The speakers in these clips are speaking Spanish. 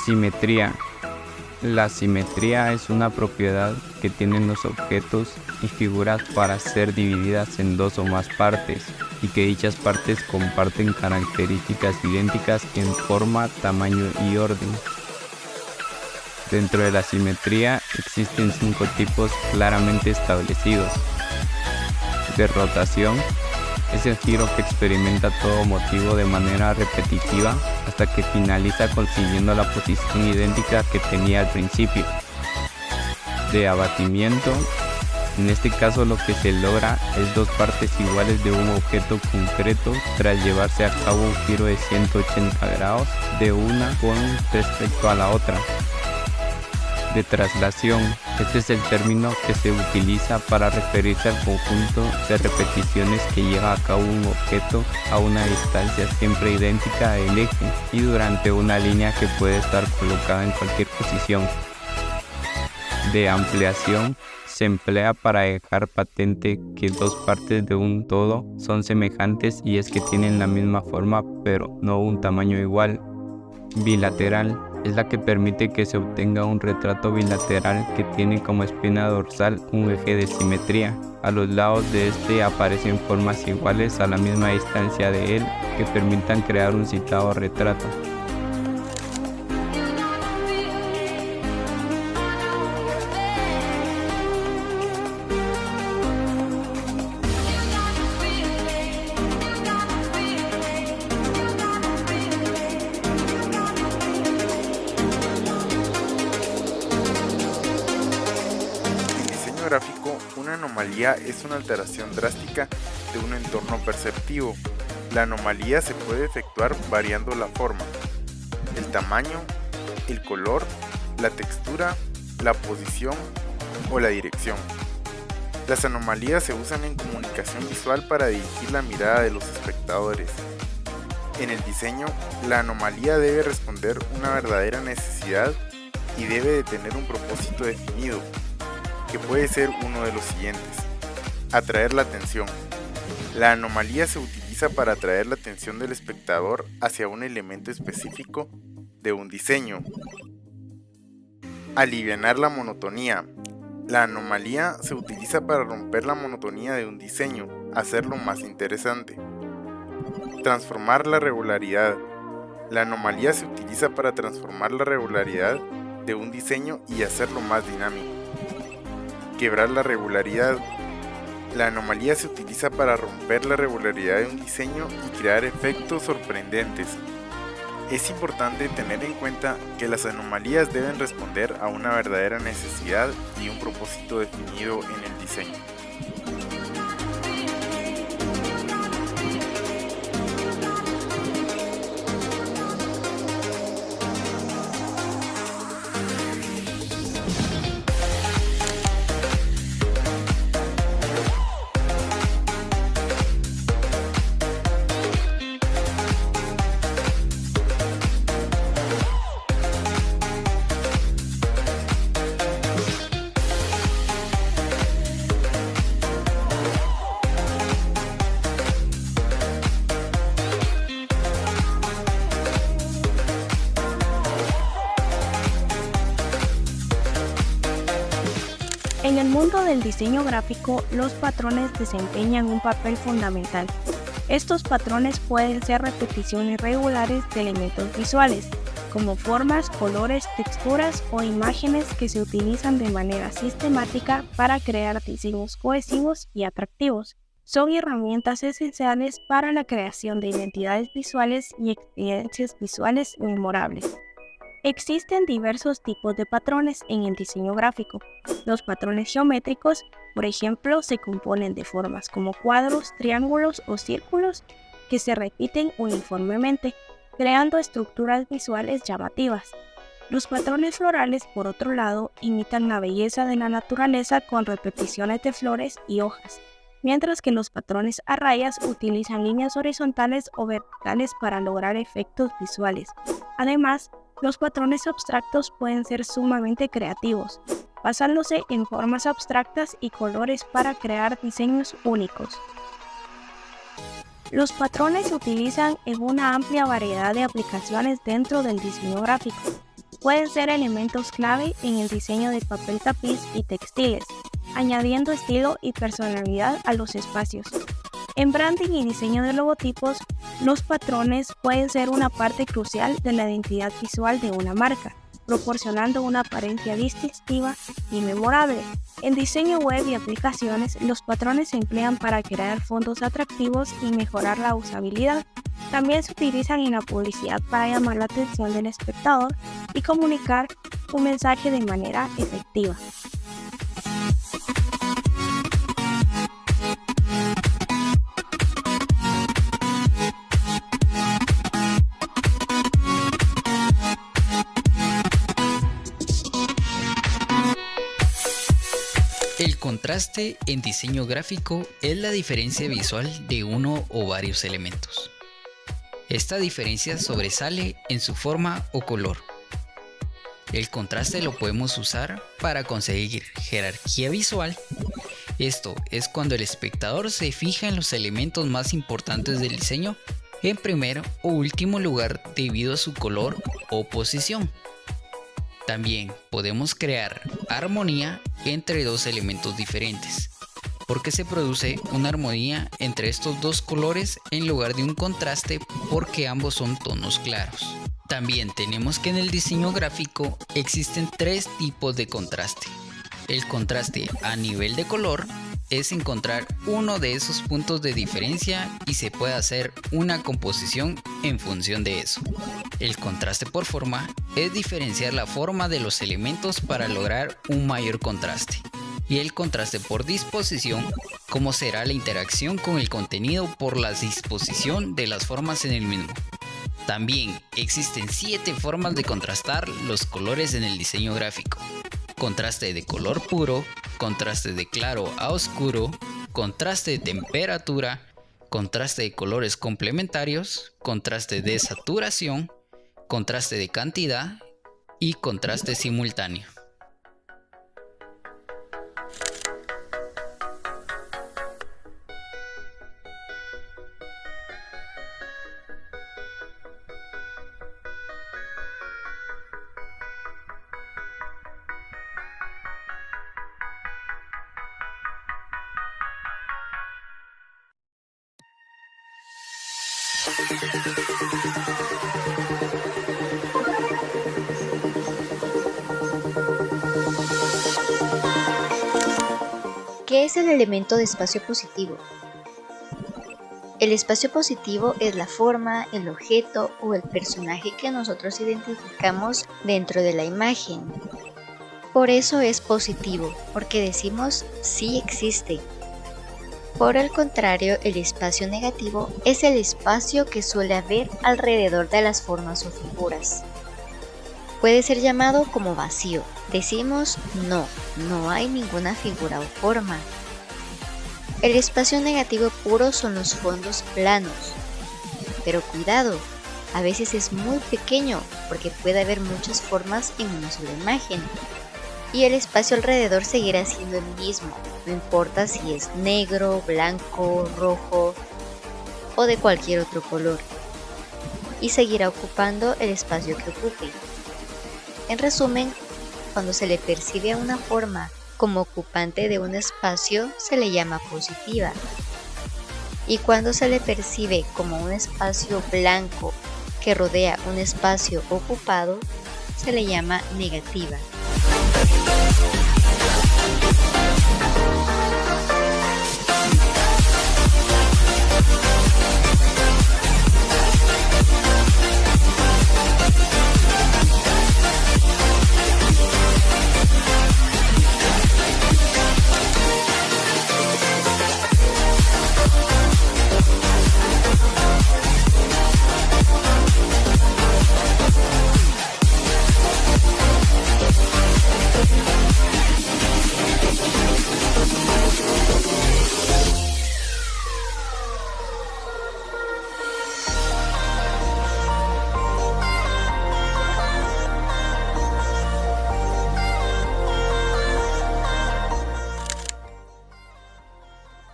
Simetría. La simetría es una propiedad que tienen los objetos y figuras para ser divididas en dos o más partes, y que dichas partes comparten características idénticas en forma, tamaño y orden. Dentro de la simetría existen 5 tipos claramente establecidos. De rotación. Es el giro que experimenta todo motivo de manera repetitiva hasta que finaliza consiguiendo la posición idéntica que tenía al principio. De abatimiento. En este caso lo que se logra es dos partes iguales de un objeto concreto tras llevarse a cabo un giro de 180 grados de una con respecto a la otra. De traslación. Este es el término que se utiliza para referirse al conjunto de repeticiones que lleva a cabo un objeto a una distancia siempre idéntica del eje y durante una línea que puede estar colocada en cualquier posición. De ampliación. Se emplea para dejar patente que dos partes de un todo son semejantes y es que tienen la misma forma pero no un tamaño igual. Bilateral. Es la que permite que se obtenga un retrato bilateral que tiene como espina dorsal un eje de simetría. A los lados de este aparecen formas iguales a la misma distancia de él que permitan crear un citado retrato. Gráfico, una anomalía es una alteración drástica de un entorno perceptivo. La anomalía se puede efectuar variando la forma, el tamaño, el color, la textura, la posición o la dirección. Las anomalías se usan en comunicación visual para dirigir la mirada de los espectadores. En el diseño, la anomalía debe responder una verdadera necesidad y debe de tener un propósito definido, que puede ser uno de los siguientes. Atraer la atención. La anomalía se utiliza para atraer la atención del espectador hacia un elemento específico de un diseño. Alivianar la monotonía. La anomalía se utiliza para romper la monotonía de un diseño, hacerlo más interesante. Transformar la regularidad. La anomalía se utiliza para transformar la regularidad de un diseño y hacerlo más dinámico. Quebrar la regularidad. La anomalía se utiliza para romper la regularidad de un diseño y crear efectos sorprendentes. Es importante tener en cuenta que las anomalías deben responder a una verdadera necesidad y un propósito definido en el diseño. En el mundo del diseño gráfico, los patrones desempeñan un papel fundamental. Estos patrones pueden ser repeticiones regulares de elementos visuales, como formas, colores, texturas o imágenes que se utilizan de manera sistemática para crear diseños cohesivos y atractivos. Son herramientas esenciales para la creación de identidades visuales y experiencias visuales memorables. Existen diversos tipos de patrones en el diseño gráfico. Los patrones geométricos, por ejemplo, se componen de formas como cuadros, triángulos o círculos que se repiten uniformemente, creando estructuras visuales llamativas. Los patrones florales, por otro lado, imitan la belleza de la naturaleza con repeticiones de flores y hojas, mientras que los patrones a rayas utilizan líneas horizontales o verticales para lograr efectos visuales. Además, los patrones abstractos pueden ser sumamente creativos, basándose en formas abstractas y colores para crear diseños únicos. Los patrones se utilizan en una amplia variedad de aplicaciones dentro del diseño gráfico. Pueden ser elementos clave en el diseño de papel tapiz y textiles, añadiendo estilo y personalidad a los espacios. En branding y diseño de logotipos, los patrones pueden ser una parte crucial de la identidad visual de una marca, proporcionando una apariencia distintiva y memorable. En diseño web y aplicaciones, los patrones se emplean para crear fondos atractivos y mejorar la usabilidad. También se utilizan en la publicidad para llamar la atención del espectador y comunicar un mensaje de manera efectiva. El contraste en diseño gráfico es la diferencia visual de uno o varios elementos. Esta diferencia sobresale en su forma o color. El contraste lo podemos usar para conseguir jerarquía visual. Esto es cuando el espectador se fija en los elementos más importantes del diseño en primer o último lugar debido a su color o posición. También podemos crear armonía entre dos elementos diferentes, porque se produce una armonía entre estos dos colores en lugar de un contraste porque ambos son tonos claros. También tenemos que en el diseño gráfico existen tres tipos de contraste. El contraste a nivel de color es encontrar uno de esos puntos de diferencia y se puede hacer una composición en función de eso. El contraste por forma es diferenciar la forma de los elementos para lograr un mayor contraste. Y el contraste por disposición, cómo será la interacción con el contenido por la disposición de las formas en el mismo. También existen 7 formas de contrastar los colores en el diseño gráfico. Contraste de color puro, contraste de claro a oscuro, contraste de temperatura, contraste de colores complementarios, contraste de saturación, contraste de cantidad y contraste simultáneo. ¿Qué es el elemento de espacio positivo? El espacio positivo es la forma, el objeto o el personaje que nosotros identificamos dentro de la imagen. Por eso es positivo, porque decimos sí existe. Por el contrario, el espacio negativo es el espacio que suele haber alrededor de las formas o figuras. Puede ser llamado como vacío. Decimos no hay ninguna figura o forma. El espacio negativo puro son los fondos planos. Pero cuidado, a veces es muy pequeño porque puede haber muchas formas en una sola imagen. Y el espacio alrededor seguirá siendo el mismo, no importa si es negro, blanco, rojo o de cualquier otro color. Y seguirá ocupando el espacio que ocupe. En resumen, cuando se le percibe a una forma como ocupante de un espacio se le llama positiva. Y cuando se le percibe como un espacio blanco que rodea un espacio ocupado, se le llama negativa.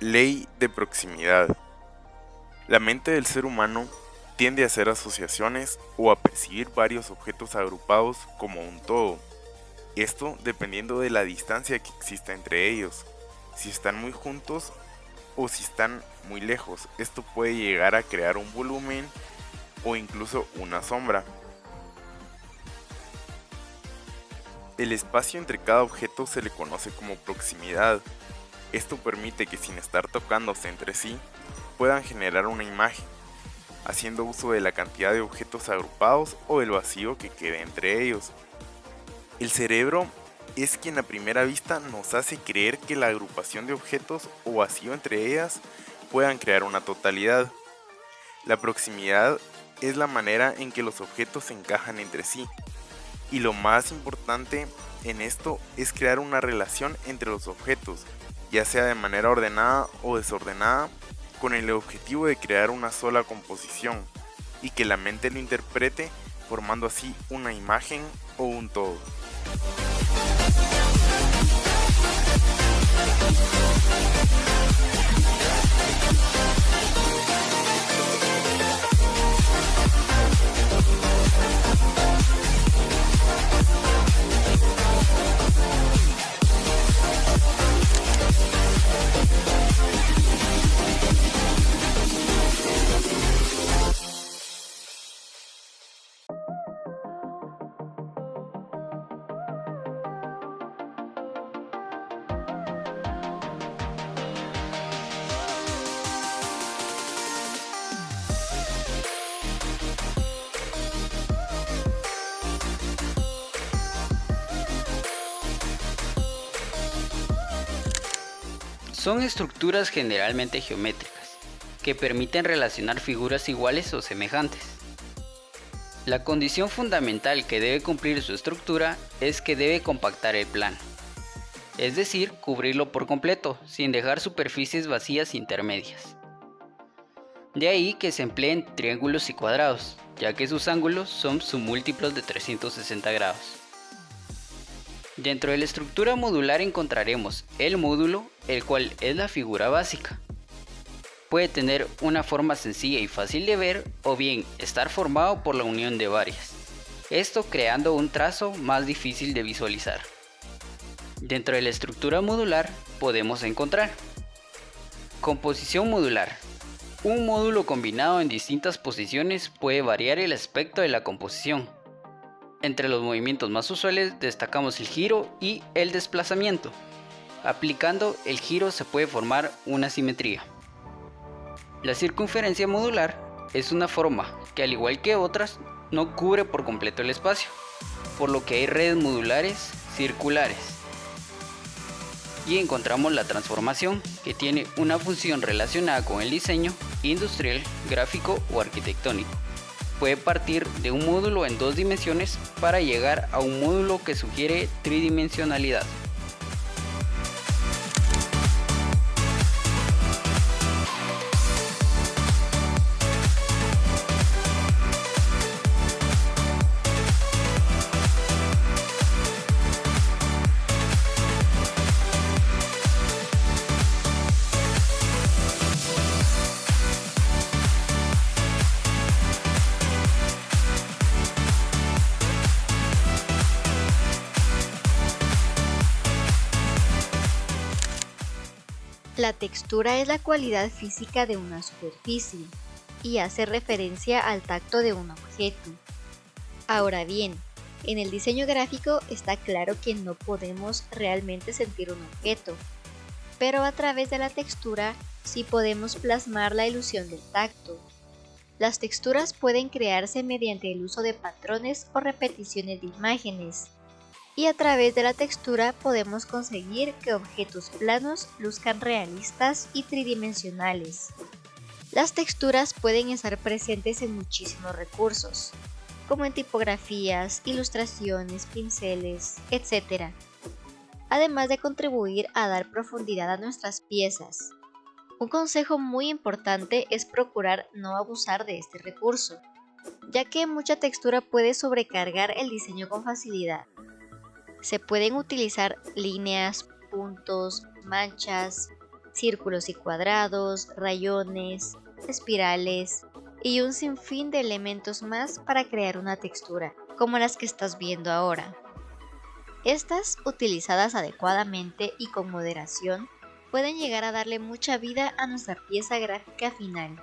Ley de proximidad. La mente del ser humano tiende a hacer asociaciones o a percibir varios objetos agrupados como un todo. Esto dependiendo de la distancia que exista entre ellos, si están muy juntos o si están muy lejos. Esto puede llegar a crear un volumen o incluso una sombra. El espacio entre cada objeto se le conoce como proximidad. Esto permite que sin estar tocándose entre sí, puedan generar una imagen, haciendo uso de la cantidad de objetos agrupados o del vacío que quede entre ellos. El cerebro es quien a primera vista nos hace creer que la agrupación de objetos o vacío entre ellas puedan crear una totalidad. La proximidad es la manera en que los objetos se encajan entre sí, y lo más importante en esto es crear una relación entre los objetos, ya sea de manera ordenada o desordenada, con el objetivo de crear una sola composición y que la mente lo interprete formando así una imagen o un todo. Son estructuras generalmente geométricas, que permiten relacionar figuras iguales o semejantes. La condición fundamental que debe cumplir su estructura es que debe compactar el plano, es decir, cubrirlo por completo, sin dejar superficies vacías intermedias. De ahí que se empleen triángulos y cuadrados, ya que sus ángulos son submúltiplos de 360 grados. Dentro de la estructura modular encontraremos el módulo, el cual es la figura básica. Puede tener una forma sencilla y fácil de ver, o bien estar formado por la unión de varias, esto creando un trazo más difícil de visualizar. Dentro de la estructura modular podemos encontrar composición modular. Un módulo combinado en distintas posiciones puede variar el aspecto de la composición. Entre los movimientos más usuales destacamos el giro y el desplazamiento. Aplicando el giro se puede formar una simetría. La circunferencia modular es una forma que, al igual que otras, no cubre por completo el espacio, por lo que hay redes modulares circulares. Y encontramos la transformación, que tiene una función relacionada con el diseño industrial, gráfico o arquitectónico. Puede partir de un módulo en 2 dimensiones para llegar a un módulo que sugiere tridimensionalidad. La textura es la cualidad física de una superficie y hace referencia al tacto de un objeto. Ahora bien, en el diseño gráfico está claro que no podemos realmente sentir un objeto, pero a través de la textura sí podemos plasmar la ilusión del tacto. Las texturas pueden crearse mediante el uso de patrones o repeticiones de imágenes, y a través de la textura podemos conseguir que objetos planos luzcan realistas y tridimensionales. Las texturas pueden estar presentes en muchísimos recursos, como en tipografías, ilustraciones, pinceles, etc., además de contribuir a dar profundidad a nuestras piezas. Un consejo muy importante es procurar no abusar de este recurso, ya que mucha textura puede sobrecargar el diseño con facilidad. Se pueden utilizar líneas, puntos, manchas, círculos y cuadrados, rayones, espirales y un sinfín de elementos más para crear una textura, como las que estás viendo ahora. Estas, utilizadas adecuadamente y con moderación, pueden llegar a darle mucha vida a nuestra pieza gráfica final.